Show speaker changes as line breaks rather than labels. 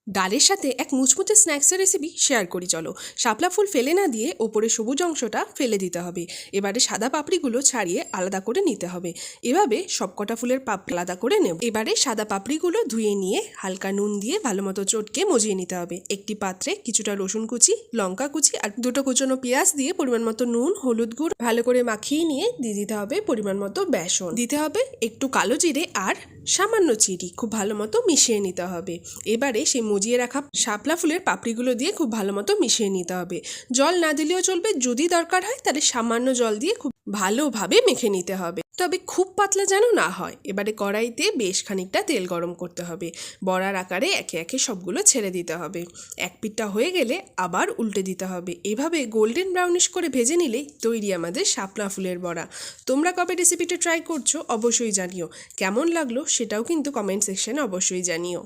ডালের সাথে এক মুচমুচে স্ন্যাক্সের রেসিপি শেয়ার করি চলো। শাপলা ফুল ফেলে না দিয়ে ওপরে সবুজ অংশটা ফেলে দিতে হবে। এবারে সাদা পাপড়িগুলো ছাড়িয়ে আলাদা করে নিতে হবে। এভাবে সবকটা ফুলের পাপড়ি আলাদা করে নেব। এবারে সাদা পাপড়িগুলো ধুয়ে নিয়ে হালকা নুন দিয়ে ভালো মতো চটকে মজিয়ে নিতে হবে। একটি পাত্রে কিছুটা রসুন কুচি, লঙ্কা কুচি আর দুটো কুচনো পেঁয়াজ দিয়ে পরিমাণ মতো নুন, হলুদ গুঁড়ো ভালো করে মাখিয়ে নিয়ে দিয়ে দিতে হবে পরিমাণ মতো বেসন, দিতে হবে একটু কালো জিরে আর সামান্য চিনি। খুব ভালো মতো মিশিয়ে নিতে হবে। এবারে সেই মজিয়ে রাখা শাপলা ফুলের পাপড়িগুলো দিয়ে খুব ভালো মতো মিশিয়ে নিতে হবে। জল না দিলেও চলবে, যদি দরকার হয় তাহলে সামান্য জল দিয়ে খুব ভালোভাবে মেখে নিতে হবে, তবে খুব পাতলা যেন না হয়। এবারে কড়াইতে বেশ খানিকটা তেল গরম করতে হবে। বড়ার আকারে একে একে সবগুলো ছেড়ে দিতে হবে। এক পিঠটা হয়ে গেলে আবার উল্টে দিতে হবে। এভাবে গোল্ডেন ব্রাউনিশ করে ভেজে নিলেই তৈরি আমাদের শাপলা ফুলের বড়া। তোমরা কবে রেসিপিটা ট্রাই করছো অবশ্যই জানিও। কেমন লাগলো সেটাও কিন্তু কমেন্ট সেকশনে অবশ্যই জানিও।